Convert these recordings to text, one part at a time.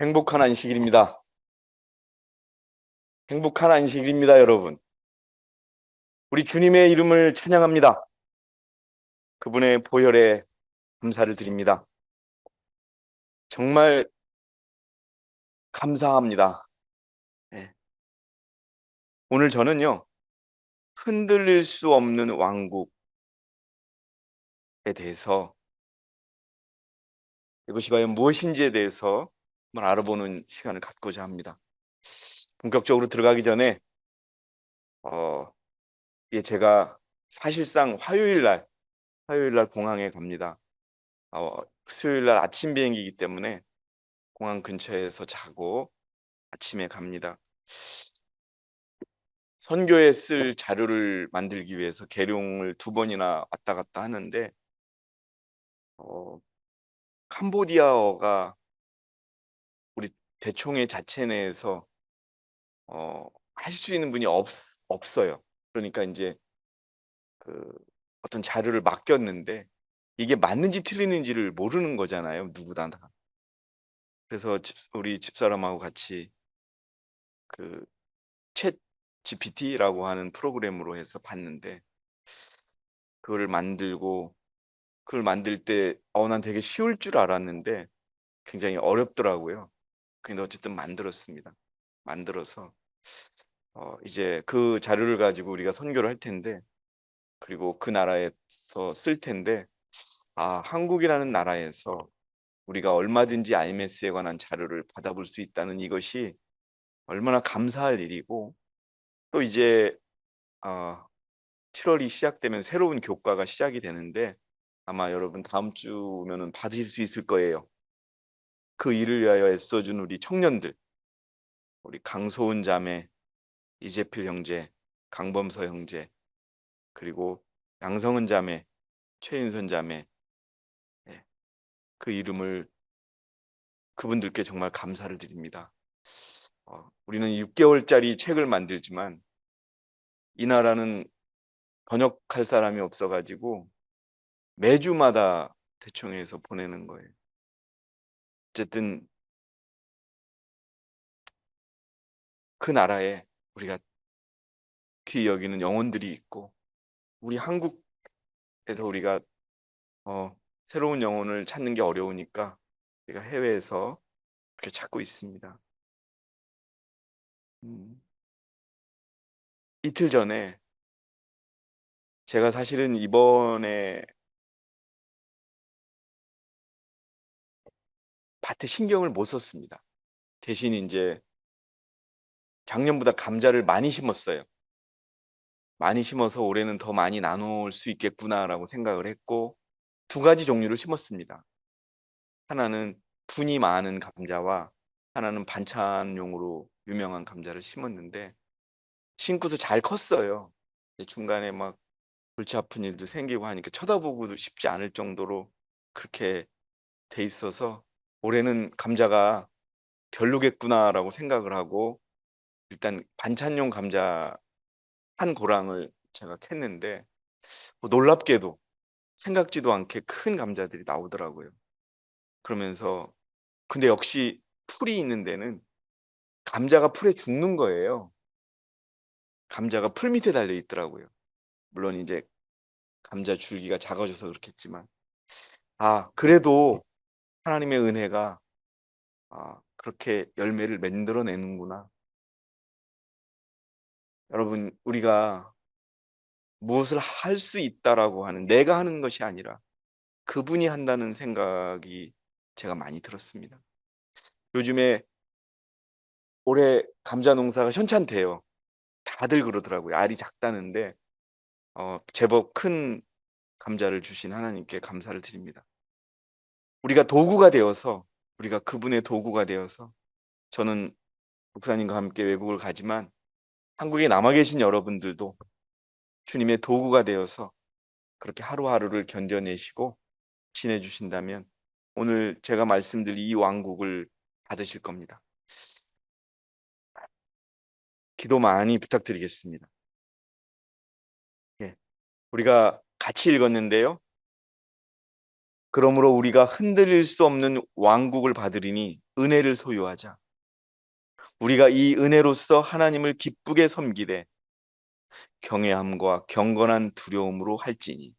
행복한 안식일입니다. 행복한 안식일입니다, 여러분. 우리 주님의 이름을 찬양합니다. 그분의 보혈에 감사를 드립니다. 정말 감사합니다. 네. 오늘 저는요, 흔들릴 수 없는 왕국에 대해서 이것이 과연 무엇인지에 대해서 한번 알아보는 시간을 갖고자 합니다. 본격적으로 들어가기 전에 어, 제가 사실상 화요일 날 공항에 갑니다. 수요일 날 아침 비행기이기 때문에 공항 근처에서 자고 아침에 갑니다. 선교에 쓸 자료를 만들기 위해서 계룡을 2번이나 왔다 갔다 하는데 어, 캄보디아어가 우리 대총회 자체 내에서 하실 수 있는 분이 없어요. 그러니까 이제 그 어떤 자료를 맡겼는데 이게 맞는지 틀리는지를 모르는 거잖아요, 누구나 다. 그래서 우리 집사람하고 같이 그 챗 GPT라고 하는 프로그램으로 해서 봤는데 그거를 만들고 그걸 만들 때 난 되게 쉬울 줄 알았는데 굉장히 어렵더라고요. 근데 어쨌든 만들었습니다. 만들어서 이제 그 자료를 가지고 우리가 선교를 할 텐데 그리고 그 나라에서 쓸 텐데 한국이라는 나라에서 우리가 얼마든지 IMS에 관한 자료를 받아볼 수 있다는 이것이 얼마나 감사할 일이고 또 이제 어, 7월이 시작되면 새로운 교과가 시작이 되는데 아마 여러분 다음 주면은 받으실 수 있을 거예요. 그 일을 위하여 애써준 우리 청년들, 우리 강소은 자매, 이재필 형제, 강범서 형제, 그리고 양성은 자매, 최인선 자매, 예, 그 이름을 그분들께 정말 감사를 드립니다. 우리는 6개월짜리 책을 만들지만 이 나라는 번역할 사람이 없어가지고 매주마다 대청회에서 보내는 거예요. 어쨌든 그 나라에 우리가 귀히 여기는 영혼들이 있고 우리 한국에서 우리가 어, 새로운 영혼을 찾는 게 어려우니까 우리가 해외에서 그렇게 찾고 있습니다. 음, 이틀 전에 제가 사실은 이번에 밭에 신경을 못 썼습니다. 대신 이제 작년보다 감자를 많이 심었어요. 많이 심어서 올해는 더 많이 나눌 수 있겠구나라고 생각을 했고 2가지 종류를 심었습니다. 하나는 분이 많은 감자와 하나는 반찬용으로 유명한 감자를 심었는데 심고서 잘 컸어요. 중간에 막 골치 아픈 일도 생기고 하니까 쳐다보고도 싶지 않을 정도로 그렇게 돼 있어서 올해는 감자가 별로겠구나라고 생각을 하고 일단 반찬용 감자 한 고랑을 제가 캤는데 놀랍게도 생각지도 않게 큰 감자들이 나오더라고요. 그러면서 근데 역시 풀이 있는 데는 감자가 풀에 죽는 거예요. 감자가 풀 밑에 달려 있더라고요. 물론 이제 감자 줄기가 작아져서 그렇겠지만 그래도 하나님의 은혜가 그렇게 열매를 만들어내는구나. 여러분 우리가 무엇을 할 수 있다라고 하는 내가 하는 것이 아니라 그분이 한다는 생각이 제가 많이 들었습니다. 요즘에 올해 감자 농사가 현찬대요. 다들 그러더라고요. 알이 작다는데 제법 큰 감자를 주신 하나님께 감사를 드립니다. 우리가 도구가 되어서 우리가 그분의 도구가 되어서 저는 목사님과 함께 외국을 가지만 한국에 남아 계신 여러분들도 주님의 도구가 되어서 그렇게 하루하루를 견뎌내시고 지내주신다면 오늘 제가 말씀드린 이 왕국을 받으실 겁니다. 기도 많이 부탁드리겠습니다. 예. 우리가 같이 읽었는데요. 그러므로 우리가 흔들릴 수 없는 왕국을 받으리니 은혜를 소유하자. 우리가 이 은혜로서 하나님을 기쁘게 섬기되 경외함과 경건한 두려움으로 할지니.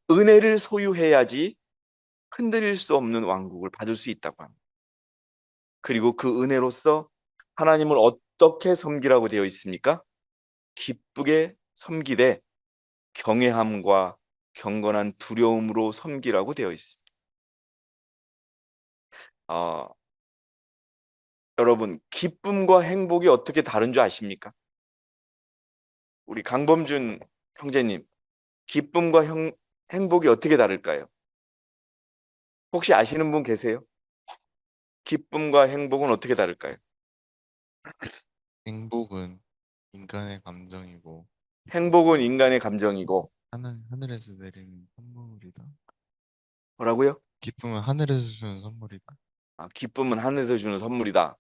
은혜를 소유해야지 흔들릴 수 없는 왕국을 받을 수 있다고 합니다. 그리고 그 은혜로서 하나님을 어떻게 섬기라고 되어 있습니까? 기쁘게 섬기되 경외함과 경건한 두려움으로 섬기라고 되어 있습니다. 어, 여러분, 기쁨과 행복이 어떻게 다른 줄 아십니까? 우리 강범준 형제님, 기쁨과 행복이 어떻게 다를까요? 혹시 아시는 분 계세요? 기쁨과 행복은 어떻게 다를까요? 행복은 인간의 감정이고 행복은 인간의 감정이고, 하늘에서 내리는 선물이다. 뭐라고요? 기쁨은 하늘에서 주는 선물이다. 기쁨은 하늘에서 주는 선물이다.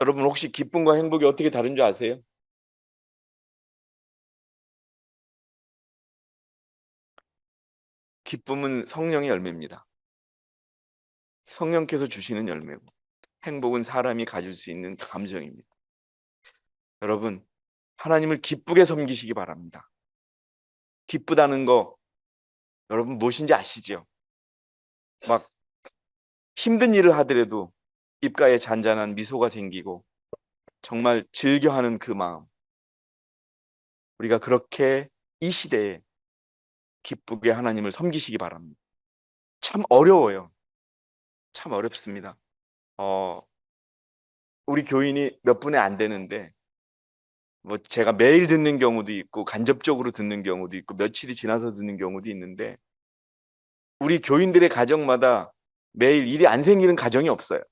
여러분, 혹시 기쁨과 행복이 어떻게 다른 줄 아세요? 기쁨은 성령의 열매입니다. 성령께서 주시는 열매고, 행복은 사람이 가질 수 있는 감정입니다. 여러분, 하나님을 기쁘게 섬기시기 바랍니다. 기쁘다는 거 여러분 무엇인지 아시죠? 막 힘든 일을 하더라도 입가에 잔잔한 미소가 생기고 정말 즐겨하는 그 마음. 우리가 그렇게 이 시대에 기쁘게 하나님을 섬기시기 바랍니다. 참 어려워요. 참 어렵습니다. 어, 우리 교인이 몇 분이 안 되는데 뭐 제가 매일 듣는 경우도 있고 간접적으로 듣는 경우도 있고 며칠이 지나서 듣는 경우도 있는데 우리 교인들의 가정마다 매일 일이 안 생기는 가정이 없어요.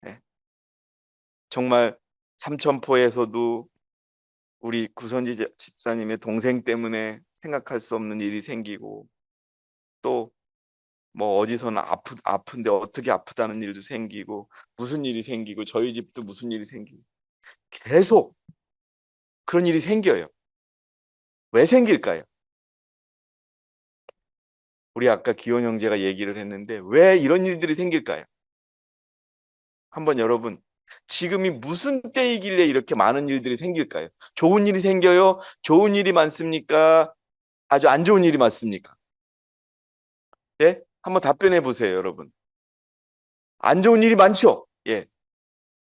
네. 정말 삼천포에서도 우리 구선지 집사님의 동생 때문에 생각할 수 없는 일이 생기고 또 뭐 어디서는 아픈데 어떻게 아프다는 일도 생기고 무슨 일이 생기고 저희 집도 무슨 일이 생기고 계속 그런 일이 생겨요. 왜 생길까요? 우리 아까 기원 형제가 얘기를 했는데 왜 이런 일들이 생길까요? 한번 여러분 지금이 무슨 때이길래 이렇게 많은 일들이 생길까요? 좋은 일이 생겨요? 좋은 일이 많습니까? 아주 안 좋은 일이 많습니까? 예? 한번 답변해 보세요, 여러분. 안 좋은 일이 많죠? 예.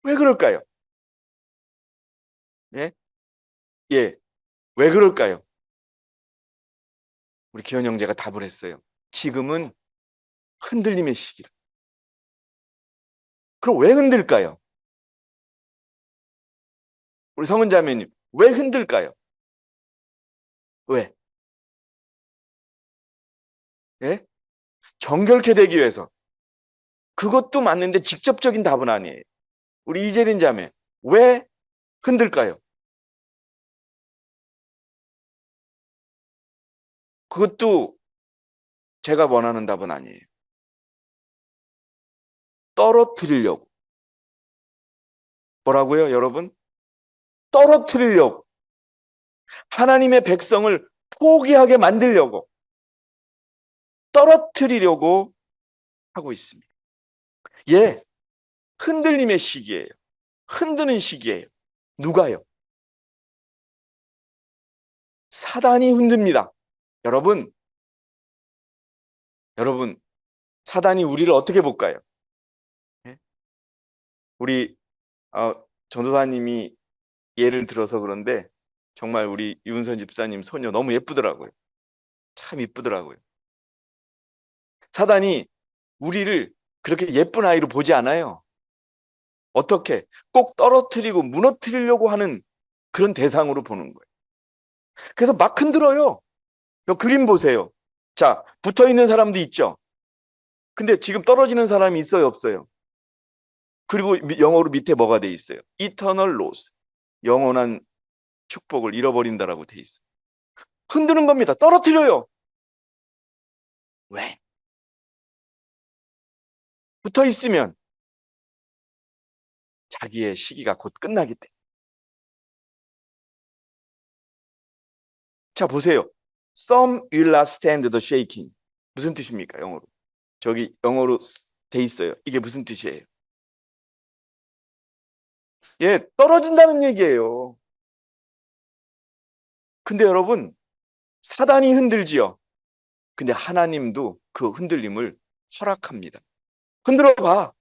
왜 그럴까요? 예? 예. 왜 그럴까요? 우리 기현 형제가 답을 했어요. 지금은 흔들림의 시기라. 그럼 왜 흔들까요? 우리 성은 자매님, 왜 흔들까요? 왜? 예? 정결케 되기 위해서. 그것도 맞는데 직접적인 답은 아니에요. 우리 이재린 자매, 왜 흔들까요? 그것도 제가 원하는 답은 아니에요. 떨어뜨리려고. 뭐라고요, 여러분? 떨어뜨리려고. 하나님의 백성을 포기하게 만들려고. 떨어뜨리려고 하고 있습니다. 예, 흔들림의 시기예요. 흔드는 시기예요. 누가요? 사단이 흔듭니다. 여러분, 여러분, 사단이 우리를 어떻게 볼까요? 예? 우리 전도사님이 예를 들어서 그런데 정말 우리 윤선 집사님 소녀 너무 예쁘더라고요. 참 이쁘더라고요. 사단이 우리를 그렇게 예쁜 아이로 보지 않아요. 어떻게? 꼭 떨어뜨리고 무너뜨리려고 하는 그런 대상으로 보는 거예요. 그래서 막 흔들어요. 그림 보세요. 자, 붙어 있는 사람도 있죠. 근데 지금 떨어지는 사람이 있어요, 없어요? 그리고 영어로 밑에 뭐가 돼 있어요? Eternal loss. 영원한 축복을 잃어버린다라고 돼 있어요. 흔드는 겁니다. 떨어뜨려요. 왜? 붙어 있으면 자기의 시기가 곧 끝나기 때문에. 자, 보세요. Some will not stand the shaking. 무슨 뜻입니까? 영어로. 저기 영어로 돼 있어요. 이게 무슨 뜻이에요? 예, 떨어진다는 얘기예요. 근데 여러분, 사단이 흔들지요. 근데 하나님도 그 흔들림을 허락합니다. 흔들어 봐.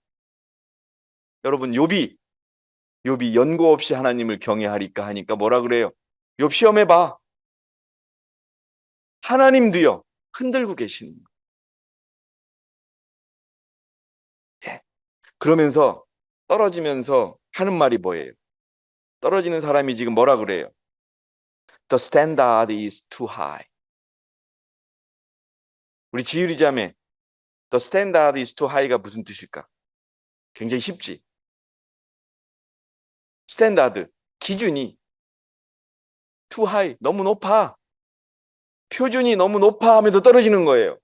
여러분, 욥이 연고 없이 하나님을 경외하리까 하니까 뭐라 그래요? 욥 시험해 봐. 하나님도요. 흔들고 계시는 거예요. 예. 그러면서 떨어지면서 하는 말이 뭐예요? 떨어지는 사람이 지금 뭐라 그래요? The standard is too high. 우리 지유리 자매, The standard is too high가 무슨 뜻일까? 굉장히 쉽지. 스탠다드, 기준이 too high, 너무 높아. 표준이 너무 높아 하면서 떨어지는 거예요.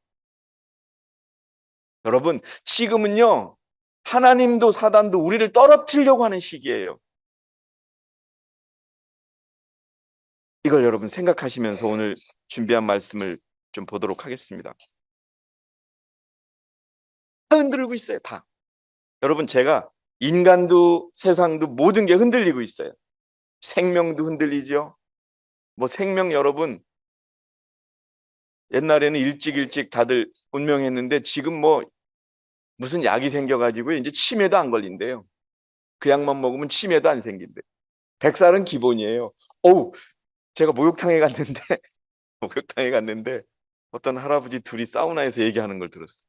여러분, 지금은요, 하나님도 사단도 우리를 떨어뜨리려고 하는 시기예요. 이걸 여러분 생각하시면서 오늘 준비한 말씀을 좀 보도록 하겠습니다. 다 흔들고 있어요, 다. 여러분, 제가 인간도 세상도 모든 게 흔들리고 있어요. 생명도 흔들리죠. 뭐 생명 여러분, 옛날에는 일찍 다들 운명했는데 지금 뭐 무슨 약이 생겨가지고 이제 치매도 안 걸린대요. 그 약만 먹으면 치매도 안 생긴대. 100살은 기본이에요. 어우, 제가 목욕탕에 갔는데 목욕탕에 갔는데 어떤 할아버지 둘이 사우나에서 얘기하는 걸 들었어.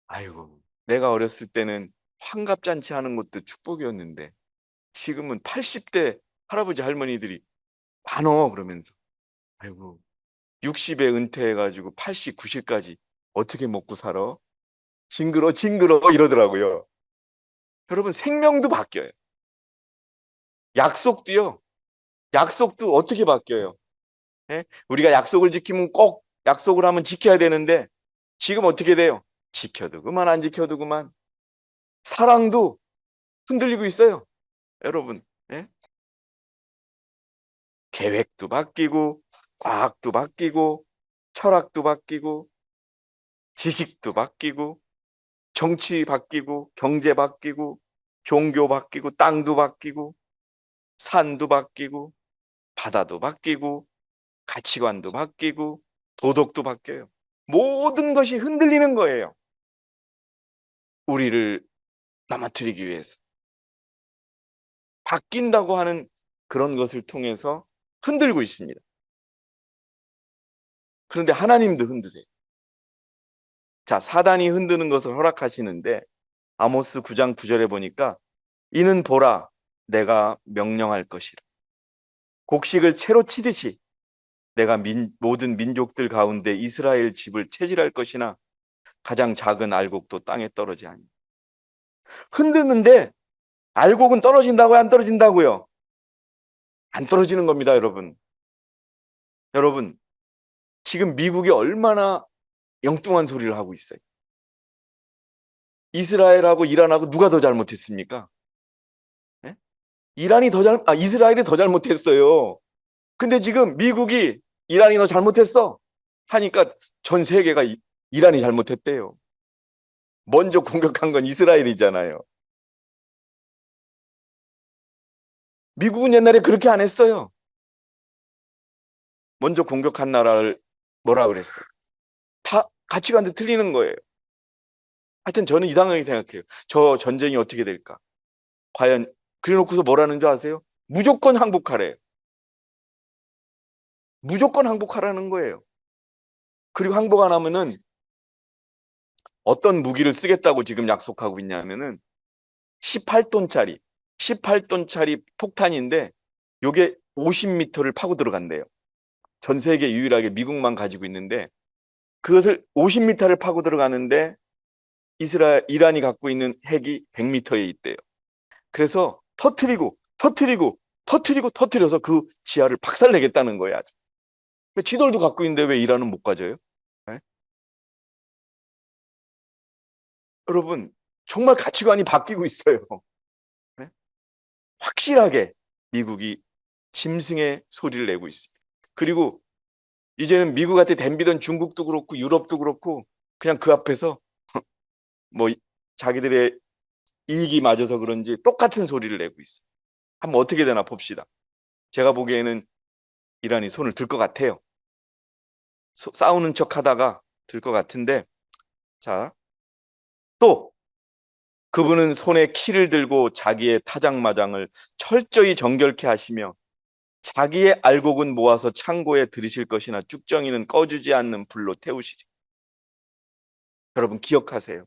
아이고, 내가 어렸을 때는 환갑잔치 하는 것도 축복이었는데 지금은 80대 할아버지 할머니들이 많어 그러면서 아이고 60에 은퇴해가지고 80, 90까지 어떻게 먹고 살아? 징그러 이러더라고요. 여러분 생명도 바뀌어요. 약속도요. 약속도 어떻게 바뀌어요? 예? 우리가 약속을 지키면 꼭 약속을 하면 지켜야 되는데 지금 어떻게 돼요? 지켜도 그만 안 지켜도 그만. 사랑도 흔들리고 있어요. 여러분. 예? 계획도 바뀌고 과학도 바뀌고 철학도 바뀌고 지식도 바뀌고 정치 바뀌고 경제 바뀌고 종교 바뀌고 땅도 바뀌고 산도 바뀌고 바다도 바뀌고 가치관도 바뀌고 도덕도 바뀌어요. 모든 것이 흔들리는 거예요. 우리를 넘어뜨리기 위해서. 바뀐다고 하는 그런 것을 통해서 흔들고 있습니다. 그런데 하나님도 흔드세요. 자, 사단이 흔드는 것을 허락하시는데 아모스 9장 9절에 보니까 이는 보라 내가 명령할 것이라. 곡식을 채로 치듯이 내가 모든 민족들 가운데 이스라엘 집을 채질할 것이나 가장 작은 알곡도 땅에 떨어지 아니. 흔드는데 알곡은 떨어진다고요? 안 떨어진다고요? 안 떨어지는 겁니다, 여러분. 여러분, 지금 미국이 얼마나 엉뚱한 소리를 하고 있어요. 이스라엘하고 이란하고 누가 더 잘못했습니까? 예? 이스라엘이 더 잘못했어요. 근데 지금 미국이 이란이 더 잘못했어 하니까 전 세계가 이란이 잘못했대요. 먼저 공격한 건 이스라엘이잖아요. 미국은 옛날에 그렇게 안 했어요. 먼저 공격한 나라를 뭐라 그랬어요? 다 가치관도 틀리는 거예요. 하여튼 저는 이상하게 생각해요. 저 전쟁이 어떻게 될까? 과연 그래놓고서 뭐라는 줄 아세요? 무조건 항복하래요. 무조건 항복하라는 거예요. 그리고 항복 안 하면은 어떤 무기를 쓰겠다고 지금 약속하고 있냐면은 18톤짜리 18톤짜리 폭탄인데 요게 50m를 파고 들어간대요. 전 세계 유일하게 미국만 가지고 있는데 그것을 50m를 파고 들어가는데 이란이 갖고 있는 핵이 100m에 있대요. 그래서 터트려서 그 지하를 박살내겠다는 거예요. 아주. 지돌도 갖고 있는데 왜 이란은 못 가져요? 네? 여러분 정말 가치관이 바뀌고 있어요. 네? 확실하게 미국이 짐승의 소리를 내고 있습니다. 그리고 이제는 미국한테 덤비던 중국도 그렇고 유럽도 그렇고 그냥 그 앞에서 뭐 자기들의 이익이 맞아서 그런지 똑같은 소리를 내고 있어요. 한번 어떻게 되나 봅시다. 제가 보기에는 이란이 손을 들 것 같아요. 싸우는 척 하다가 들 것 같은데, 자, 또 그분은 손에 키를 들고 자기의 타작마장을 철저히 정결케 하시며 자기의 알곡은 모아서 창고에 들이실 것이나 쭉정이는 꺼주지 않는 불로 태우시리. 여러분 기억하세요.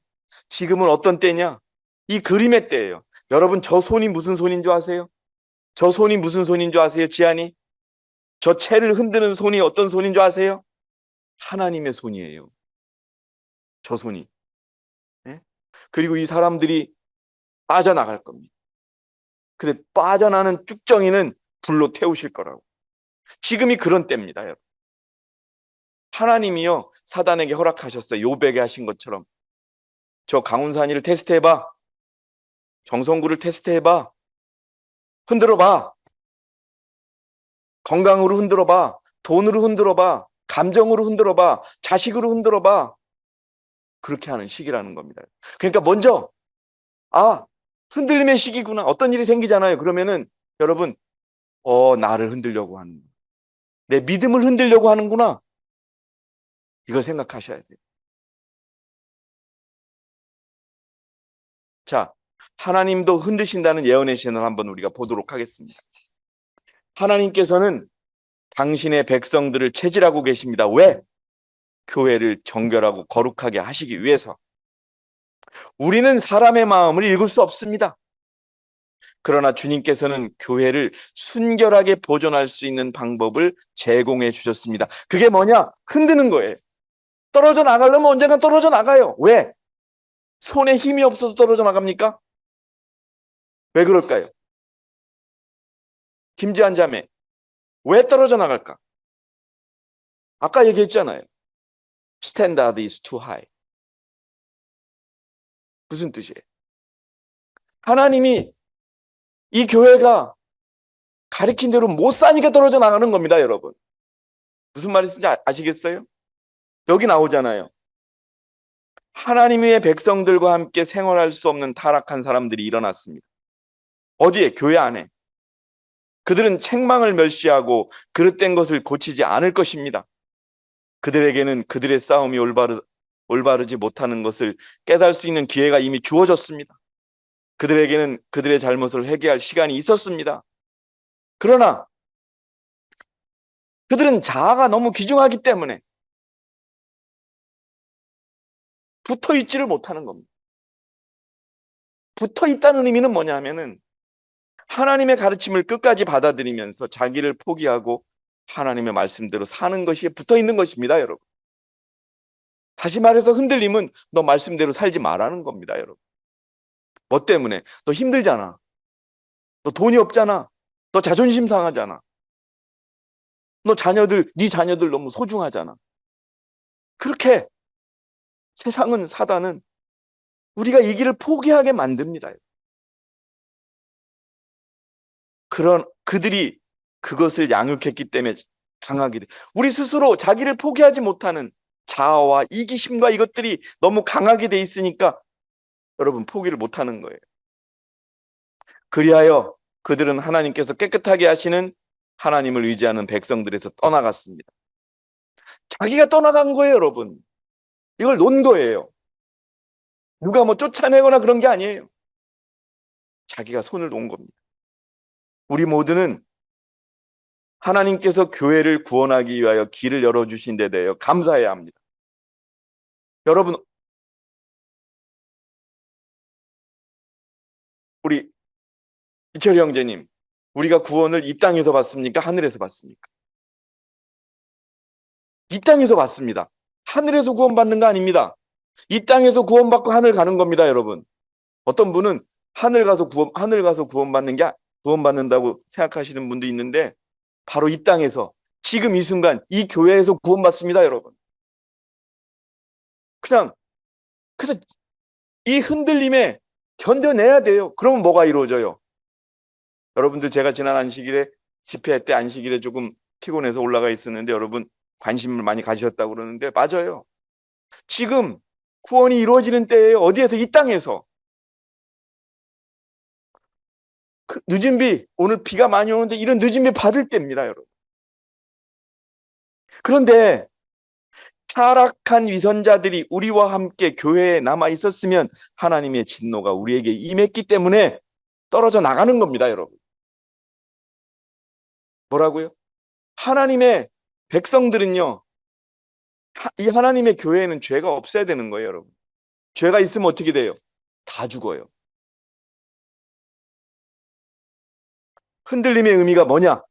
지금은 어떤 때냐? 이 그림의 때예요. 여러분 저 손이 무슨 손인 줄 아세요? 저 손이 무슨 손인 줄 아세요? 지안이? 저 채를 흔드는 손이 어떤 손인 줄 아세요? 하나님의 손이에요. 저 손이. 예? 그리고 이 사람들이 빠져나갈 겁니다. 근데 빠져나는 쭉정이는 불로 태우실 거라고. 지금이 그런 때입니다, 여러분. 하나님이요 사단에게 허락하셨어요. 요백에 하신 것처럼. 저 강운산이를 테스트해봐. 정성구를 테스트해봐. 흔들어봐. 건강으로 흔들어봐. 돈으로 흔들어봐. 감정으로 흔들어봐. 자식으로 흔들어봐. 그렇게 하는 시기라는 겁니다. 그러니까 먼저 흔들림의 시기구나. 어떤 일이 생기잖아요. 그러면은 여러분 나를 흔들려고 하는 내 믿음을 흔들려고 하는구나. 이걸 생각하셔야 돼요. 자, 하나님도 흔드신다는 예언의 시간을 한번 우리가 보도록 하겠습니다. 하나님께서는 당신의 백성들을 체질하고 계십니다. 왜? 교회를 정결하고 거룩하게 하시기 위해서. 우리는 사람의 마음을 읽을 수 없습니다. 그러나 주님께서는 교회를 순결하게 보존할 수 있는 방법을 제공해 주셨습니다. 그게 뭐냐? 흔드는 거예요. 떨어져 나가려면 언젠간 떨어져 나가요. 왜? 손에 힘이 없어서 떨어져 나갑니까? 왜 그럴까요? 김지한 자매, 왜 떨어져 나갈까? 아까 얘기했잖아요. Standard is too high. 무슨 뜻이에요? 하나님이 이 교회가 가리킨 대로 못 사니까 떨어져 나가는 겁니다, 여러분. 무슨 말인지 아시겠어요? 여기 나오잖아요. 하나님의 백성들과 함께 생활할 수 없는 타락한 사람들이 일어났습니다. 어디에? 교회 안에. 그들은 책망을 멸시하고 그릇된 것을 고치지 않을 것입니다. 그들에게는 그들의 싸움이 올바르지 못하는 것을 깨달을 수 있는 기회가 이미 주어졌습니다. 그들에게는 그들의 잘못을 회개할 시간이 있었습니다. 그러나 그들은 자아가 너무 귀중하기 때문에 붙어 있지를 못하는 겁니다. 붙어 있다는 의미는 뭐냐면은 하나님의 가르침을 끝까지 받아들이면서 자기를 포기하고 하나님의 말씀대로 사는 것이 붙어 있는 것입니다, 여러분. 다시 말해서 흔들림은 너 말씀대로 살지 말라는 겁니다, 여러분. 뭐 때문에? 너 힘들잖아. 너 돈이 없잖아. 너 자존심 상하잖아. 네 자녀들 너무 소중하잖아. 그렇게 세상은 사단은 우리가 이 길을 포기하게 만듭니다. 그런 그들이 그것을 양육했기 때문에 강하게 돼. 우리 스스로 자기를 포기하지 못하는 자아와 이기심과 이것들이 너무 강하게 돼 있으니까 여러분 포기를 못하는 거예요. 그리하여 그들은 하나님께서 깨끗하게 하시는 하나님을 의지하는 백성들에서 떠나갔습니다. 자기가 떠나간 거예요, 여러분. 이걸 논 거예요. 누가 뭐 쫓아내거나 그런 게 아니에요. 자기가 손을 놓은 겁니다. 우리 모두는 하나님께서 교회를 구원하기 위하여 길을 열어주신 데 대하여 감사해야 합니다. 여러분, 우리 이철이 형제님, 우리가 구원을 이 땅에서 받습니까? 하늘에서 받습니까? 이 땅에서 받습니다. 하늘에서 구원받는 거 아닙니다. 이 땅에서 구원받고 하늘 가는 겁니다, 여러분. 어떤 분은 하늘 가서 구원받는다고 생각하시는 분도 있는데 바로 이 땅에서 지금 이 순간 이 교회에서 구원받습니다, 여러분. 그래서 이 흔들림에 견뎌내야 돼요. 그러면 뭐가 이루어져요? 여러분들 제가 지난 안식일에 집회할 때 안식일에 조금 피곤해서 올라가 있었는데 여러분 관심을 많이 가지셨다고 그러는데 맞아요. 지금 구원이 이루어지는 때에 어디에서? 이 땅에서. 그 늦은 비, 오늘 비가 많이 오는데 이런 늦은 비 받을 때입니다, 여러분. 그런데 타락한 위선자들이 우리와 함께 교회에 남아 있었으면 하나님의 진노가 우리에게 임했기 때문에 떨어져 나가는 겁니다, 여러분. 뭐라고요? 하나님의 백성들은요, 이 하나님의 교회에는 죄가 없어야 되는 거예요, 여러분. 죄가 있으면 어떻게 돼요? 다 죽어요. 흔들림의 의미가 뭐냐?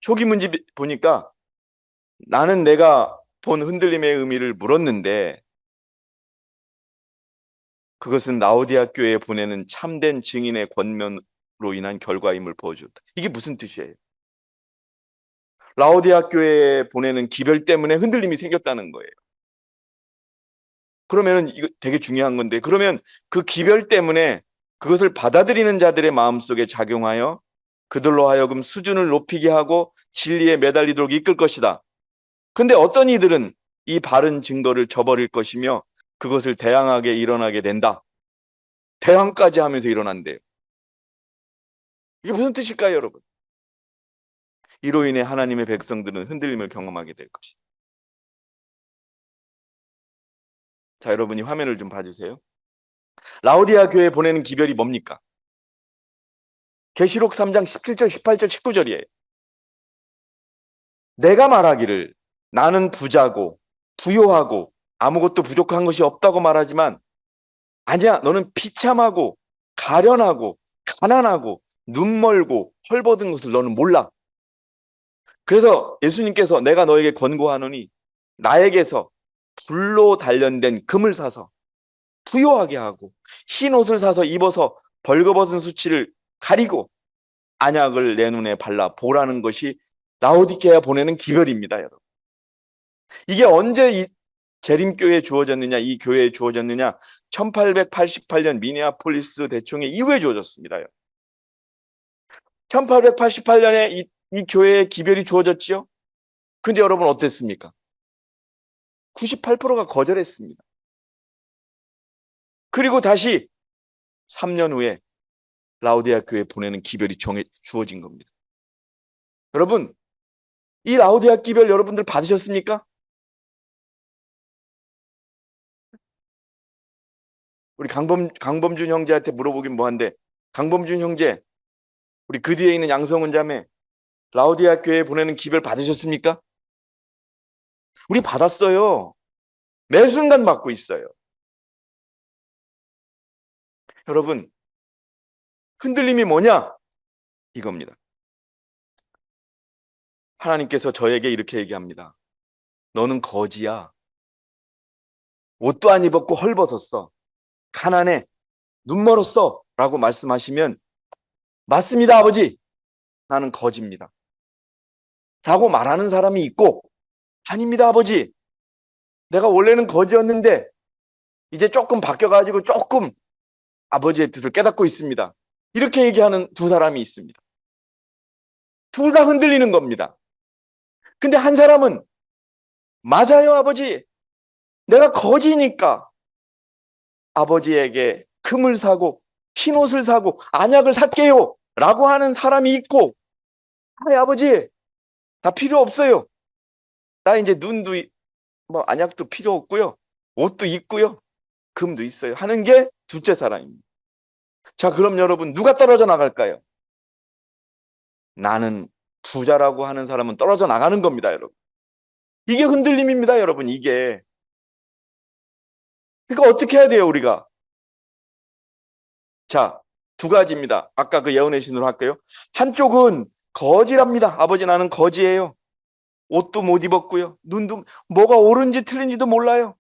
초기 문제 보니까 나는 내가 본 흔들림의 의미를 물었는데 그것은 라오디아 교회에 보내는 참된 증인의 권면으로 인한 결과임을 보여줬다. 이게 무슨 뜻이에요? 라오디아 교회에 보내는 기별 때문에 흔들림이 생겼다는 거예요. 그러면은 이거 되게 중요한 건데 그러면 그 기별 때문에 그것을 받아들이는 자들의 마음속에 작용하여 그들로 하여금 수준을 높이게 하고 진리에 매달리도록 이끌 것이다. 근데 어떤 이들은 이 바른 증거를 저버릴 것이며 그것을 대항하게 일어나게 된다. 대항까지 하면서 일어난대요. 이게 무슨 뜻일까요, 여러분? 이로 인해 하나님의 백성들은 흔들림을 경험하게 될 것이다. 자, 여러분이 화면을 좀 봐주세요. 라오디아 교회에 보내는 기별이 뭡니까? 계시록 3장 17절, 18절, 19절이에요. 내가 말하기를 나는 부자고 부요하고 아무것도 부족한 것이 없다고 말하지만 아니야, 너는 비참하고 가련하고 가난하고 눈멀고 헐벗은 것을 너는 몰라. 그래서 예수님께서 내가 너에게 권고하노니 나에게서 불로 단련된 금을 사서 부요하게 하고 흰 옷을 사서 입어서 벌거벗은 수치를 가리고 안약을 내 눈에 발라 보라는 것이 라오디게아 보내는 기별입니다, 여러분. 이게 언제 이 재림교회에 주어졌느냐, 이 교회에 주어졌느냐? 1888년 미네아폴리스 대총회 이후에 주어졌습니다. 1888년에 이 교회에 기별이 주어졌지요. 근데 여러분 어땠습니까? 98%가 거절했습니다. 그리고 다시 3년 후에 라오디아 교회에 보내는 기별이 주어진 겁니다. 여러분, 이 라오디아 기별 여러분들 받으셨습니까? 우리 강범준 형제한테 물어보긴 뭐한데, 강범준 형제, 우리 그 뒤에 있는 양성훈 자매, 라오디아 교회에 보내는 기별 받으셨습니까? 우리 받았어요. 매 순간 받고 있어요. 여러분, 흔들림이 뭐냐? 이겁니다. 하나님께서 저에게 이렇게 얘기합니다. 너는 거지야. 옷도 안 입었고 헐벗었어. 가난해. 눈 멀었어. 라고 말씀하시면 맞습니다, 아버지. 나는 거지입니다. 라고 말하는 사람이 있고 아닙니다, 아버지. 내가 원래는 거지였는데 이제 조금 바뀌어가지고 조금 아버지의 뜻을 깨닫고 있습니다. 이렇게 얘기하는 두 사람이 있습니다. 둘 다 흔들리는 겁니다. 근데 한 사람은 맞아요, 아버지. 내가 거지니까 아버지에게 금을 사고 흰옷을 사고 안약을 살게요 라고 하는 사람이 있고 아니 아버지 나 필요 없어요. 나 이제 눈도 뭐 안약도 필요 없고요. 옷도 있고요. 금도 있어요. 하는 게 둘째 사람입니다. 자, 그럼 여러분 누가 떨어져 나갈까요? 나는 부자라고 하는 사람은 떨어져 나가는 겁니다, 여러분. 이게 흔들림입니다, 여러분. 이게. 그러니까 어떻게 해야 돼요, 우리가? 자, 두 가지입니다. 아까 그 예언의 신으로 할게요. 한쪽은 거지랍니다. 아버지 나는 거지예요. 옷도 못 입었고요. 눈도 뭐가 옳은지 틀린지도 몰라요.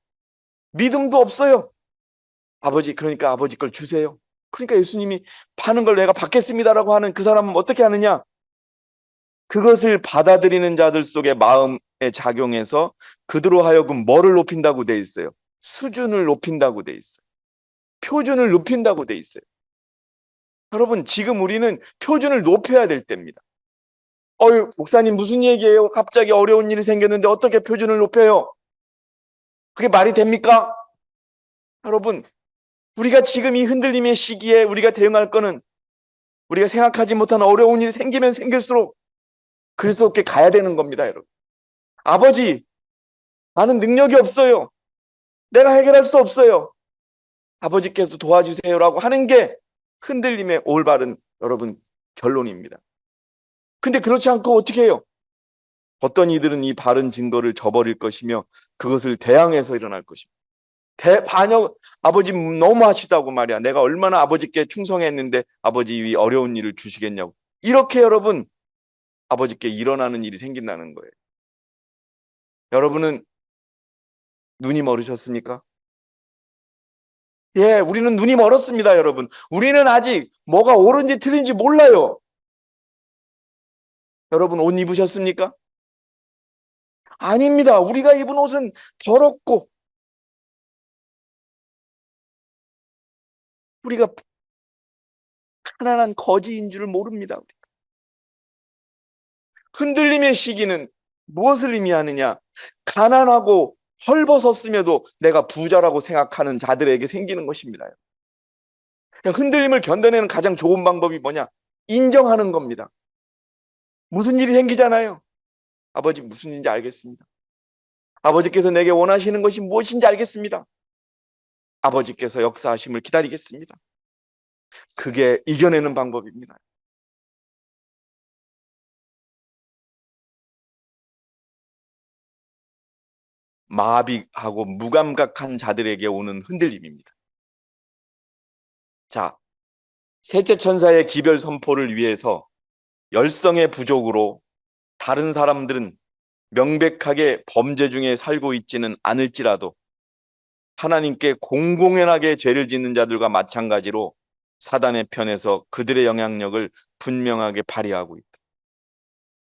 믿음도 없어요. 아버지 그러니까 아버지 걸 주세요. 그러니까 예수님이 파는 걸 내가 받겠습니다라고 하는 그 사람은 어떻게 하느냐? 그것을 받아들이는 자들 속의 마음에 작용해서 그들로 하여금 뭐를 높인다고 돼 있어요? 수준을 높인다고 돼 있어요. 표준을 높인다고 돼 있어요. 여러분 지금 우리는 표준을 높여야 될 때입니다. 어유, 목사님 무슨 얘기예요? 갑자기 어려운 일이 생겼는데 어떻게 표준을 높여요? 그게 말이 됩니까? 여러분, 우리가 지금 이 흔들림의 시기에 우리가 대응할 거는 우리가 생각하지 못한 어려운 일이 생기면 생길수록 그리스도께 가야 되는 겁니다, 여러분. 아버지, 나는 능력이 없어요. 내가 해결할 수 없어요. 아버지께서 도와주세요라고 하는 게 흔들림의 올바른 여러분 결론입니다. 근데 그렇지 않고 어떻게 해요? 어떤 이들은 이 바른 증거를 저버릴 것이며 그것을 대항해서 일어날 것입니다. 반역, 아버지 너무 하시다고 말이야. 내가 얼마나 아버지께 충성했는데 아버지 이 어려운 일을 주시겠냐고. 이렇게 여러분 아버지께 일어나는 일이 생긴다는 거예요. 여러분은 눈이 멀으셨습니까? 예, 우리는 눈이 멀었습니다, 여러분. 우리는 아직 뭐가 옳은지 틀린지 몰라요. 여러분 옷 입으셨습니까? 아닙니다. 우리가 입은 옷은 더럽고 우리가 가난한 거지인 줄 모릅니다. 흔들림의 시기는 무엇을 의미하느냐? 가난하고 헐벗었음에도 내가 부자라고 생각하는 자들에게 생기는 것입니다. 흔들림을 견뎌내는 가장 좋은 방법이 뭐냐? 인정하는 겁니다. 무슨 일이 생기잖아요. 아버지 무슨 일인지 알겠습니다. 아버지께서 내게 원하시는 것이 무엇인지 알겠습니다. 아버지께서 역사하심을 기다리겠습니다. 그게 이겨내는 방법입니다. 마비하고 무감각한 자들에게 오는 흔들림입니다. 자, 셋째 천사의 기별 선포를 위해서 열성의 부족으로 다른 사람들은 명백하게 범죄 중에 살고 있지는 않을지라도 하나님께 공공연하게 죄를 짓는 자들과 마찬가지로 사단의 편에서 그들의 영향력을 분명하게 발휘하고 있다.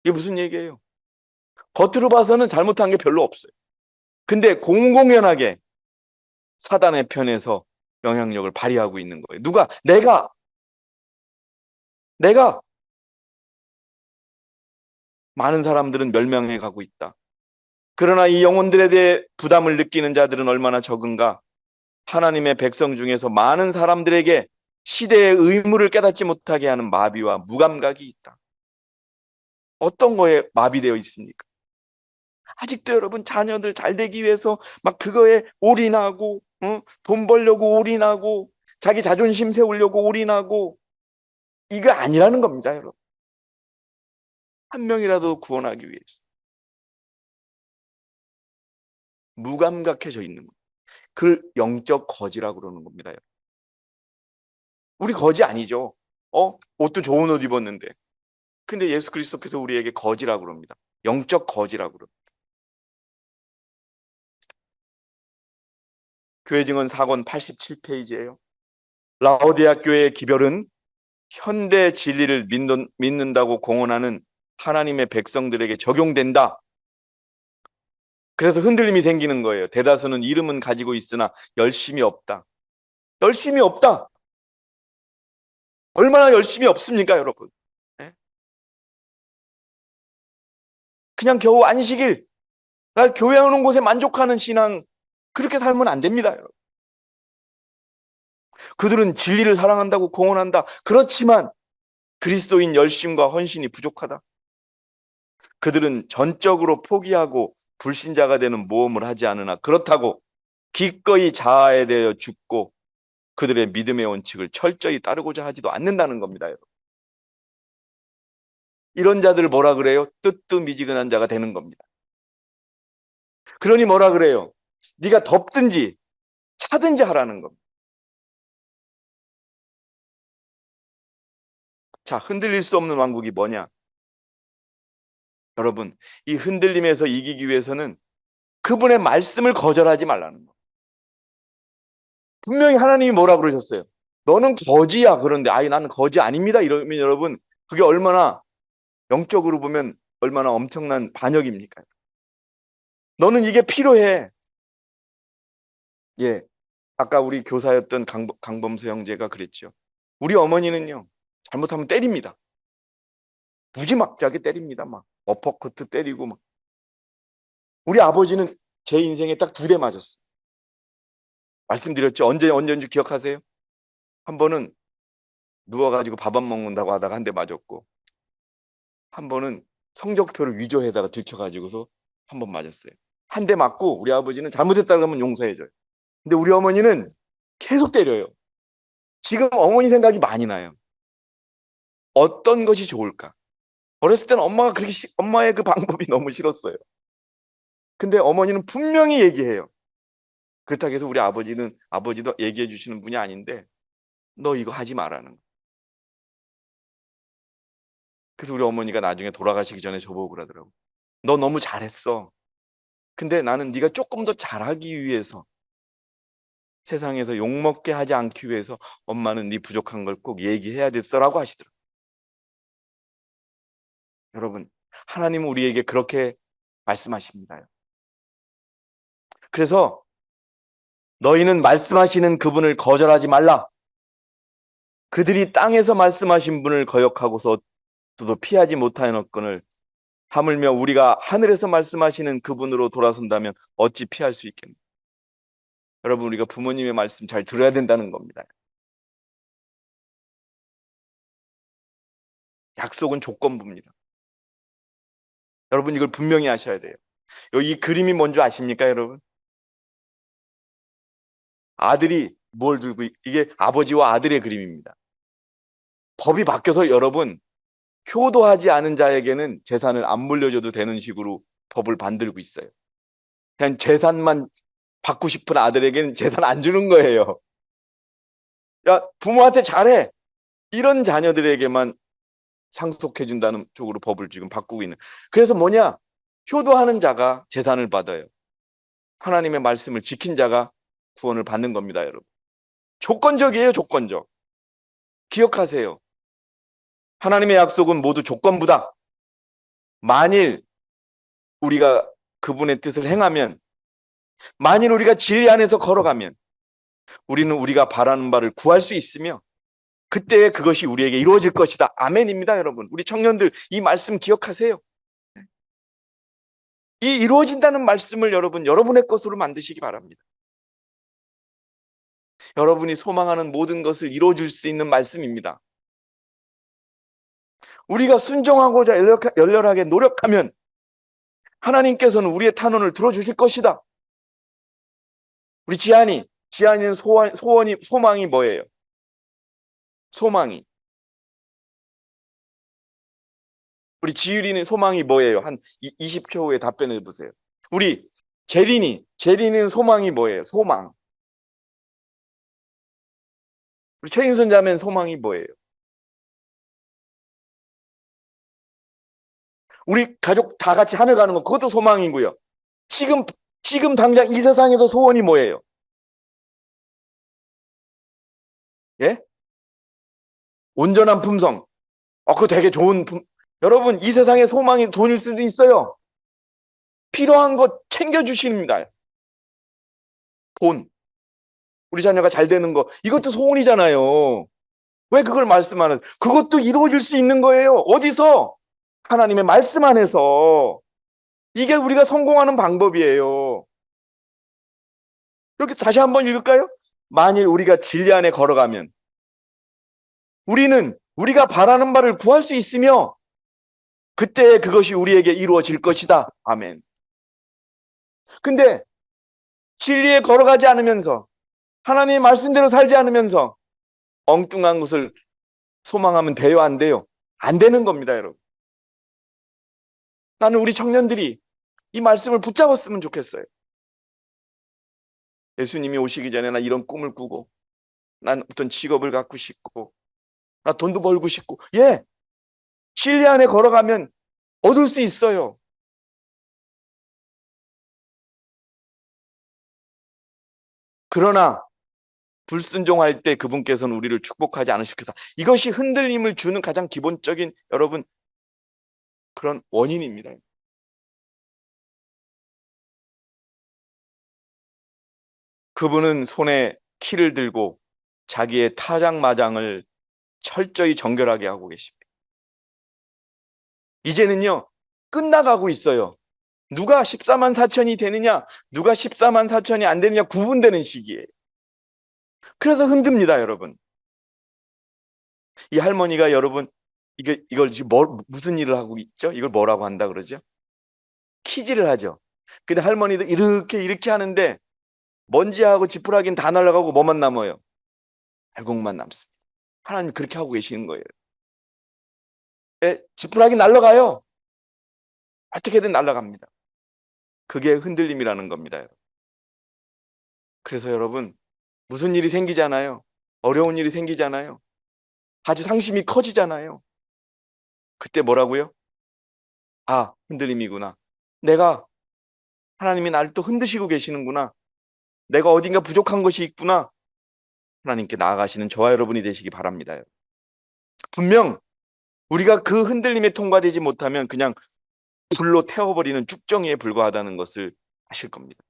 이게 무슨 얘기예요? 겉으로 봐서는 잘못한 게 별로 없어요. 근데 공공연하게 사단의 편에서 영향력을 발휘하고 있는 거예요. 누가? 내가 많은 사람들은 멸망해 가고 있다. 그러나 이 영혼들에 대해 부담을 느끼는 자들은 얼마나 적은가? 하나님의 백성 중에서 많은 사람들에게 시대의 의무를 깨닫지 못하게 하는 마비와 무감각이 있다. 어떤 거에 마비되어 있습니까? 아직도 여러분 자녀들 잘 되기 위해서 막 그거에 올인하고 돈 벌려고 올인하고 자기 자존심 세우려고 올인하고 이거 아니라는 겁니다, 여러분. 한 명이라도 구원하기 위해서 무감각해져 있는 거. 그 영적 거지라고 그러는 겁니다, 여러분. 우리 거지 아니죠. 옷도 좋은 옷 입었는데. 근데 예수 그리스도께서 우리에게 거지라고 그럽니다. 영적 거지라고 그럽니다. 교회 증언 사권 87페이지예요. 라오디아 교회의 기별은 현대 진리를 믿는다고 공언하는 하나님의 백성들에게 적용된다. 그래서 흔들림이 생기는 거예요. 대다수는 이름은 가지고 있으나 열심이 없다. 열심이 없다. 얼마나 열심이 없습니까, 여러분? 예? 그냥 겨우 안식일, 날 교회 오는 곳에 만족하는 신앙, 그렇게 살면 안 됩니다, 여러분. 그들은 진리를 사랑한다고 공언한다. 그렇지만 그리스도인 열심과 헌신이 부족하다. 그들은 전적으로 포기하고 불신자가 되는 모험을 하지 않으나 그렇다고 기꺼이 자아에 대해 죽고 그들의 믿음의 원칙을 철저히 따르고자 하지도 않는다는 겁니다, 여러분. 이런 자들을 뭐라 그래요? 뜨뜻미지근한 자가 되는 겁니다. 그러니 뭐라 그래요? 네가 덥든지 차든지 하라는 겁니다. 자, 흔들릴 수 없는 왕국이 뭐냐? 여러분, 이 흔들림에서 이기기 위해서는 그분의 말씀을 거절하지 말라는 거예요. 분명히 하나님이 뭐라 그러셨어요? 너는 거지야. 그런데 나는 거지 아닙니다. 이러면 여러분 그게 얼마나 영적으로 보면 얼마나 엄청난 반역입니까? 너는 이게 필요해. 예, 아까 우리 교사였던 강범수 형제가 그랬죠. 우리 어머니는요 잘못하면 때립니다. 무지막지하게 때립니다. 막 어퍼커트 때리고 막. 우리 아버지는 제 인생에 딱 2대 맞았어요. 말씀드렸죠. 언제인지 기억하세요? 한 번은 누워가지고 밥 안 먹는다고 하다가 한 대 맞았고, 한 번은 성적표를 위조해다가 들켜가지고서 한 번 맞았어요. 한 대 맞고 우리 아버지는 잘못했다고 하면 용서해줘요. 근데 우리 어머니는 계속 때려요. 지금 어머니 생각이 많이 나요. 어떤 것이 좋을까? 어렸을 때는 엄마가 엄마의 그 방법이 너무 싫었어요. 근데 어머니는 분명히 얘기해요. 그렇다고 해서 우리 아버지도 얘기해 주시는 분이 아닌데, 너 이거 하지 말라는 거. 그래서 우리 어머니가 나중에 돌아가시기 전에 저보고 그러더라고. 너 너무 잘했어. 근데 나는 네가 조금 더 잘하기 위해서, 세상에서 욕먹게 하지 않기 위해서 엄마는 네 부족한 걸 꼭 얘기해야 됐어라고 하시더라고요. 여러분, 하나님은 우리에게 그렇게 말씀하십니다. 그래서 너희는 말씀하시는 그분을 거절하지 말라. 그들이 땅에서 말씀하신 분을 거역하고서 도 피하지 못하였거늘 하물며 우리가 하늘에서 말씀하시는 그분으로 돌아선다면 어찌 피할 수 있겠느냐. 여러분, 우리가 부모님의 말씀 잘 들어야 된다는 겁니다. 약속은 조건부입니다. 여러분, 이걸 분명히 아셔야 돼요. 이 그림이 뭔지 아십니까, 여러분? 아들이 뭘 들고, 이게 아버지와 아들의 그림입니다. 법이 바뀌어서 여러분, 효도하지 않은 자에게는 재산을 안 물려줘도 되는 식으로 법을 만들고 있어요. 그냥 재산만 받고 싶은 아들에게는 재산 안 주는 거예요. 야, 부모한테 잘해. 이런 자녀들에게만 상속해준다는 쪽으로 법을 지금 바꾸고 있는. 그래서 뭐냐? 효도하는 자가 재산을 받아요. 하나님의 말씀을 지킨 자가 구원을 받는 겁니다, 여러분. 조건적이에요, 조건적. 기억하세요. 하나님의 약속은 모두 조건부다. 만일 우리가 그분의 뜻을 행하면, 만일 우리가 진리 안에서 걸어가면, 우리는 우리가 바라는 바를 구할 수 있으며, 그때 그것이 우리에게 이루어질 것이다. 아멘입니다, 여러분. 우리 청년들 이 말씀 기억하세요. 이 이루어진다는 말씀을 여러분의 것으로 만드시기 바랍니다. 여러분이 소망하는 모든 것을 이루어줄 수 있는 말씀입니다. 우리가 순종하고자 열렬하게 노력하면 하나님께서는 우리의 탄원을 들어주실 것이다. 우리 지안이는 소망이 뭐예요? 소망이. 우리 지율이는 소망이 뭐예요? 한 20초 후에 답변해 보세요. 우리 제린이는 소망이 뭐예요? 소망. 우리 최인선 자매는 소망이 뭐예요? 우리 가족 다 같이 하늘 가는 거, 그것도 소망이고요. 지금 당장 이 세상에서 소원이 뭐예요? 예? 온전한 품성. 그거 되게 좋은 여러분, 이 세상의 소망이 돈일 수도 있어요. 필요한 것 챙겨주십니다. 돈. 우리 자녀가 잘 되는 거, 이것도 소원이잖아요. 왜 그걸 말씀 안 해요? 그것도 이루어질 수 있는 거예요. 어디서? 하나님의 말씀 안에서. 이게 우리가 성공하는 방법이에요. 여기 다시 한번 읽을까요? 만일 우리가 진리 안에 걸어가면 우리는 우리가 바라는 바를 구할 수 있으며 그때 그것이 우리에게 이루어질 것이다. 아멘. 근데 진리에 걸어가지 않으면서 하나님의 말씀대로 살지 않으면서 엉뚱한 것을 소망하면 돼요, 안 돼요? 안 되는 겁니다, 여러분. 나는 우리 청년들이 이 말씀을 붙잡았으면 좋겠어요. 예수님이 오시기 전에 나 이런 꿈을 꾸고, 난 어떤 직업을 갖고 싶고, 나 돈도 벌고 싶고, 진리 안에 걸어가면 얻을 수 있어요. 그러나 불순종할 때 그분께서는 우리를 축복하지 않으실 거다. 이것이 흔들림을 주는 가장 기본적인 여러분 그런 원인입니다. 그분은 손에 키를 들고 자기의 타장마장을 철저히 정결하게 하고 계십니다. 이제는요, 끝나가고 있어요. 누가 14만 4천이 되느냐, 누가 14만 4천이 안 되느냐 구분되는 시기예요. 그래서 흔듭니다, 여러분. 이 할머니가 여러분, 이걸 지금 무슨 일을 하고 있죠? 이걸 뭐라고 한다 그러죠? 키즈를 하죠. 근데 할머니도 이렇게 하는데 먼지하고 지푸라기는 다 날아가고 뭐만 남아요? 알곡만 남습니다. 하나님 그렇게 하고 계시는 거예요. 지푸라기 날아가요. 어떻게든 날아갑니다. 그게 흔들림이라는 겁니다, 여러분. 그래서 여러분, 무슨 일이 생기잖아요. 어려운 일이 생기잖아요. 아주 상심이 커지잖아요. 그때 뭐라고요? 아, 흔들림이구나. 내가 하나님이 나를 또 흔드시고 계시는구나. 내가 어딘가 부족한 것이 있구나. 하나님께 나아가시는 저와 여러분이 되시기 바랍니다. 분명 우리가 그 흔들림에 통과되지 못하면 그냥 불로 태워버리는 쭉정이에 불과하다는 것을 아실 겁니다.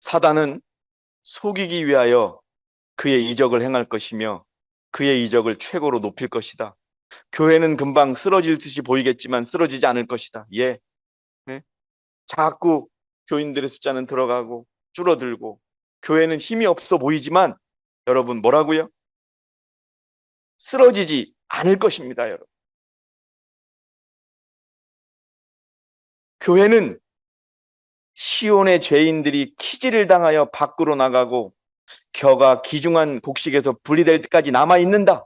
사단은 속이기 위하여 그의 이적을 행할 것이며 그의 이적을 최고로 높일 것이다. 교회는 금방 쓰러질 듯이 보이겠지만 쓰러지지 않을 것이다. 예. 네? 자꾸 교인들의 숫자는 들어가고 줄어들고 교회는 힘이 없어 보이지만 여러분 뭐라고요? 쓰러지지 않을 것입니다, 여러분. 교회는 시온의 죄인들이 키질을 당하여 밖으로 나가고 겨가 기중한 곡식에서 분리될 때까지 남아 있는다.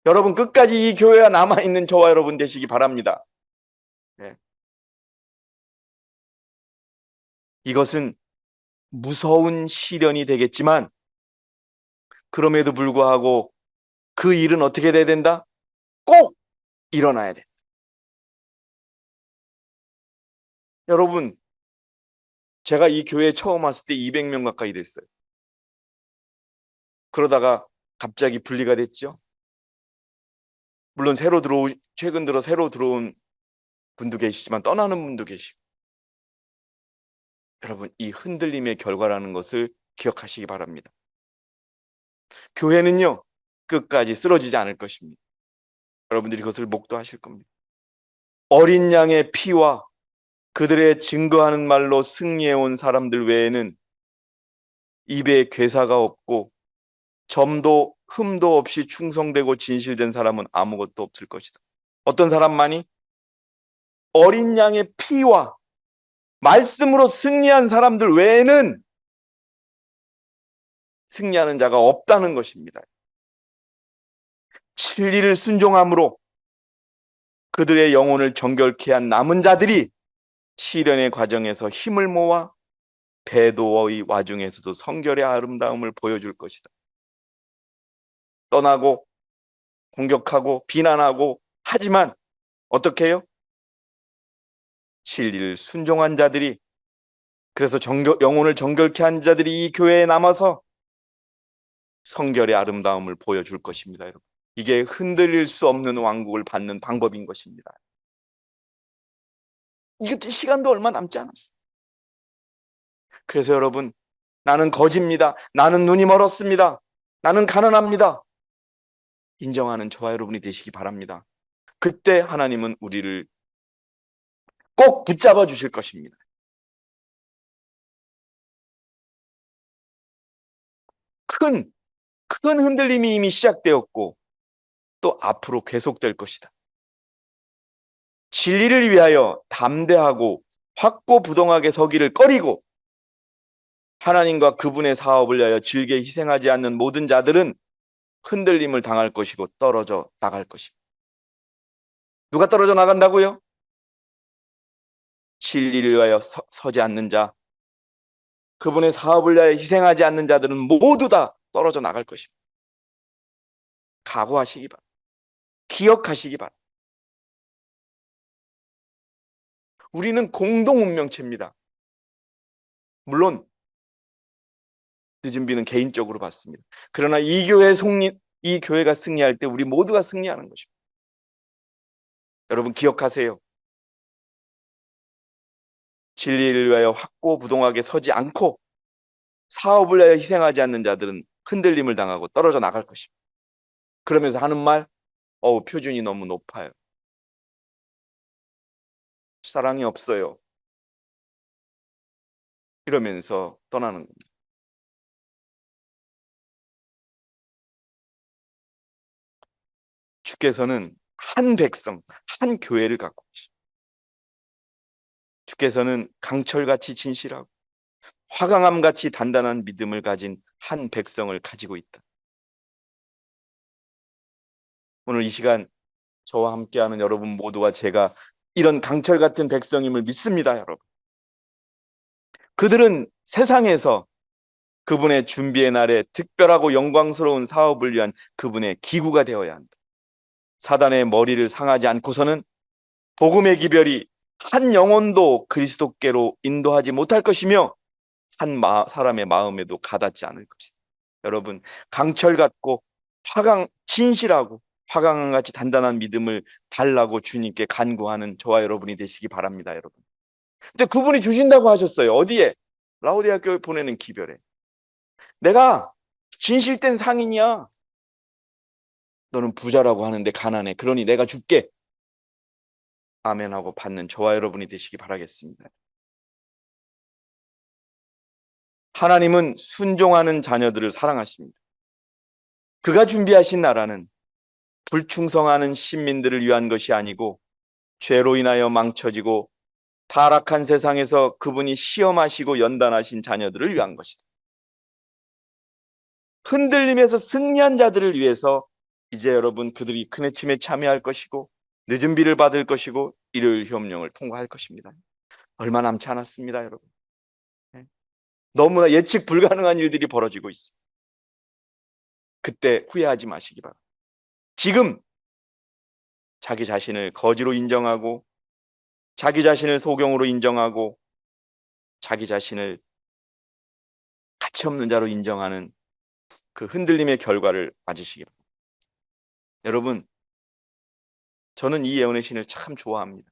여러분 끝까지 이 교회가 남아 있는 저와 여러분 되시기 바랍니다. 네. 이것은 무서운 시련이 되겠지만 그럼에도 불구하고 그 일은 어떻게 돼야 된다? 꼭 일어나야 돼. 여러분, 제가 이 교회에 처음 왔을 때 200명 가까이 됐어요. 그러다가 갑자기 분리가 됐죠. 물론 최근 들어 새로 들어온 분도 계시지만 떠나는 분도 계시고. 여러분, 이 흔들림의 결과라는 것을 기억하시기 바랍니다. 교회는요, 끝까지 쓰러지지 않을 것입니다. 여러분들이 그것을 목도하실 겁니다. 어린 양의 피와 그들의 증거하는 말로 승리해온 사람들 외에는 입에 괴사가 없고 점도 흠도 없이 충성되고 진실된 사람은 아무것도 없을 것이다. 어떤 사람만이? 어린 양의 피와 말씀으로 승리한 사람들 외에는 승리하는 자가 없다는 것입니다. 진리를 순종함으로 그들의 영혼을 정결케 한 남은 자들이 시련의 과정에서 힘을 모아 배도의 와중에서도 성결의 아름다움을 보여줄 것이다. 떠나고 공격하고 비난하고 하지만 어떻게 해요? 진리를 순종한 자들이, 그래서 영혼을 정결케 한 자들이 이 교회에 남아서 성결의 아름다움을 보여줄 것입니다. 여러분, 이게 흔들릴 수 없는 왕국을 받는 방법인 것입니다. 이것도 시간도 얼마 남지 않았어요. 그래서 여러분, 나는 거지입니다. 나는 눈이 멀었습니다. 나는 가난합니다. 인정하는 저와 여러분이 되시기 바랍니다. 그때 하나님은 우리를 꼭 붙잡아 주실 것입니다. 큰 흔들림이 이미 시작되었고 또 앞으로 계속될 것이다. 진리를 위하여 담대하고 확고부동하게 서기를 꺼리고 하나님과 그분의 사업을 위하여 질게 희생하지 않는 모든 자들은 흔들림을 당할 것이고 떨어져 나갈 것입니다. 누가 떨어져 나간다고요? 진리를 위하여 서지 않는 자, 그분의 사업을 위하여 희생하지 않는 자들은 모두 다 떨어져 나갈 것입니다. 각오하시기 바랍니다. 기억하시기 바랍니다. 우리는 공동 운명체입니다. 물론 늦은 비는 개인적으로 받습니다. 그러나 이 교회가 승리할 때 우리 모두가 승리하는 것입니다. 여러분 기억하세요. 진리를 위하여 확고부동하게 서지 않고 사업을 위하여 희생하지 않는 자들은 흔들림을 당하고 떨어져 나갈 것입니다. 그러면서 하는 말, 표준이 너무 높아요. 사랑이 없어요. 이러면서 떠나는 겁니다. 주께서는 한 백성, 한 교회를 갖고 계십니다. 주께서는 강철같이 진실하고 화강암같이 단단한 믿음을 가진 한 백성을 가지고 있다. 오늘 이 시간 저와 함께하는 여러분 모두와 제가 이런 강철 같은 백성임을 믿습니다, 여러분. 그들은 세상에서 그분의 준비의 날에 특별하고 영광스러운 사업을 위한 그분의 기구가 되어야 한다. 사단의 머리를 상하지 않고서는 복음의 기별이 한 영혼도 그리스도께로 인도하지 못할 것이며 사람의 마음에도 가닿지 않을 것이다. 여러분, 강철 같고 진실하고 화강같이 단단한 믿음을 달라고 주님께 간구하는 저와 여러분이 되시기 바랍니다, 여러분. 근데 그분이 주신다고 하셨어요. 어디에? 라오디아 교회 보내는 기별에. 내가 진실된 상인이야. 너는 부자라고 하는데 가난해. 그러니 내가 줄게. 아멘하고 받는 저와 여러분이 되시기 바라겠습니다. 하나님은 순종하는 자녀들을 사랑하십니다. 그가 준비하신 나라는 불충성하는 신민들을 위한 것이 아니고 죄로 인하여 망쳐지고 타락한 세상에서 그분이 시험하시고 연단하신 자녀들을 위한 것이다. 흔들림에서 승리한 자들을 위해서 이제 여러분 그들이 큰 해침에 참여할 것이고 늦은 비를 받을 것이고 일요일 협령을 통과할 것입니다. 얼마 남지 않았습니다, 여러분. 네. 너무나 예측 불가능한 일들이 벌어지고 있습니다. 그때 후회하지 마시기 바랍니다. 지금 자기 자신을 거지로 인정하고 자기 자신을 소경으로 인정하고 자기 자신을 가치 없는 자로 인정하는 그 흔들림의 결과를 맞으시기 바랍니다. 여러분, 저는 이 예언의 신을 참 좋아합니다.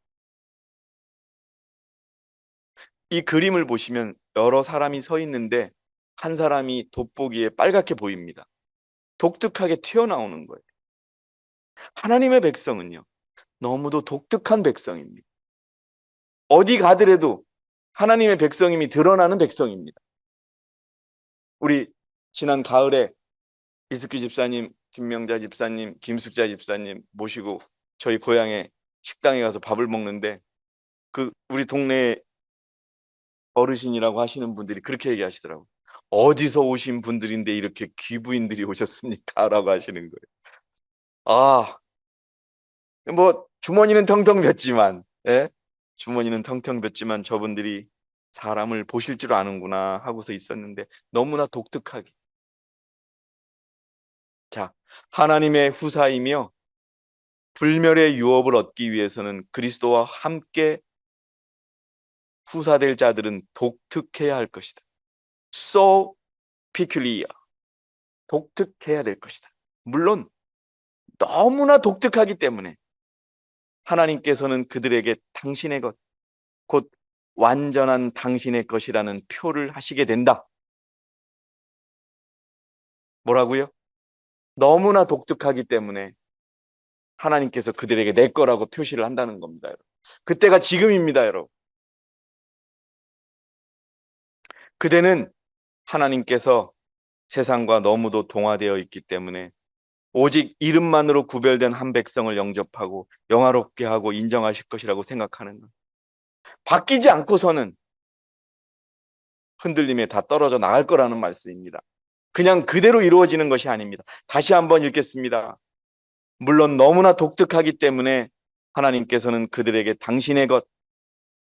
이 그림을 보시면 여러 사람이 서 있는데 한 사람이 돋보기에 빨갛게 보입니다. 독특하게 튀어나오는 거예요. 하나님의 백성은요, 너무도 독특한 백성입니다. 어디 가더라도 하나님의 백성임이 드러나는 백성입니다. 우리 지난 가을에 이스키 집사님, 김명자 집사님, 김숙자 집사님 모시고 저희 고향에 식당에 가서 밥을 먹는데 그 우리 동네 어르신이라고 하시는 분들이 그렇게 얘기하시더라고요. 어디서 오신 분들인데 이렇게 귀부인들이 오셨습니까? 라고 하시는 거예요. 아, 뭐 주머니는 텅텅 볐지만, 예? 주머니는 텅텅 볐지만 저분들이 사람을 보실 줄 아는구나 하고서 있었는데 너무나 독특하게. 자, 하나님의 후사이며 불멸의 유업을 얻기 위해서는 그리스도와 함께 후사될 자들은 독특해야 할 것이다. So peculiar. 독특해야 될 것이다. 물론 너무나 독특하기 때문에 하나님께서는 그들에게 당신의 것, 곧 완전한 당신의 것이라는 표를 하시게 된다. 뭐라고요? 너무나 독특하기 때문에 하나님께서 그들에게 내 거라고 표시를 한다는 겁니다, 여러분. 그때가 지금입니다, 여러분. 그대는 하나님께서 세상과 너무도 동화되어 있기 때문에 오직 이름만으로 구별된 한 백성을 영접하고 영화롭게 하고 인정하실 것이라고 생각하는 것. 바뀌지 않고서는 흔들림에 다 떨어져 나갈 거라는 말씀입니다. 그냥 그대로 이루어지는 것이 아닙니다. 다시 한번 읽겠습니다. 물론 너무나 독특하기 때문에 하나님께서는 그들에게 당신의 것,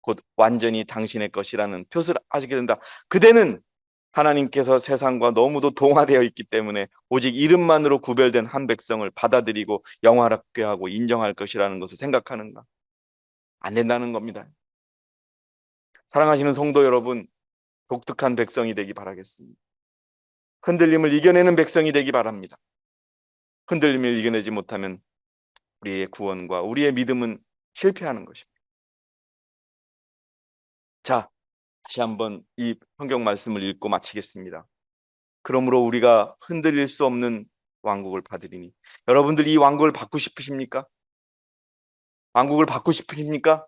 곧 완전히 당신의 것이라는 표시를 하시게 된다. 그대는 하나님께서 세상과 너무도 동화되어 있기 때문에 오직 이름만으로 구별된 한 백성을 받아들이고 영화롭게 하고 인정할 것이라는 것을 생각하는가? 안 된다는 겁니다. 사랑하시는 성도 여러분, 독특한 백성이 되기 바라겠습니다. 흔들림을 이겨내는 백성이 되기 바랍니다. 흔들림을 이겨내지 못하면 우리의 구원과 우리의 믿음은 실패하는 것입니다. 자, 다시 한번 이 성경 말씀을 읽고 마치겠습니다. 그러므로 우리가 흔들릴 수 없는 왕국을 받으리니. 여러분들 이 왕국을 받고 싶으십니까? 왕국을 받고 싶으십니까?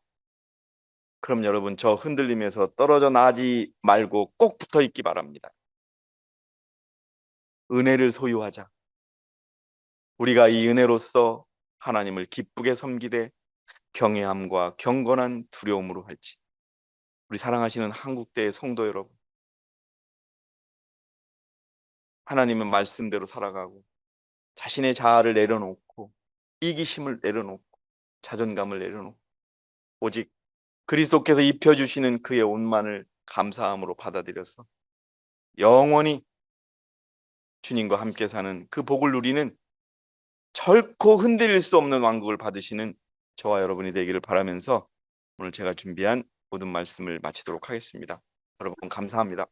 그럼 여러분 저 흔들림에서 떨어져 나지 말고 꼭 붙어 있기 바랍니다. 은혜를 소유하자. 우리가 이 은혜로서 하나님을 기쁘게 섬기되 경외함과 경건한 두려움으로 할지. 우리 사랑하시는 한국대의 성도 여러분, 하나님은 말씀대로 살아가고 자신의 자아를 내려놓고 이기심을 내려놓고 자존감을 내려놓고 오직 그리스도께서 입혀주시는 그의 옷만을 감사함으로 받아들여서 영원히 주님과 함께 사는 그 복을 누리는 결코 흔들릴 수 없는 왕국을 받으시는 저와 여러분이 되기를 바라면서 오늘 제가 준비한 모든 말씀을 마치도록 하겠습니다. 여러분 감사합니다.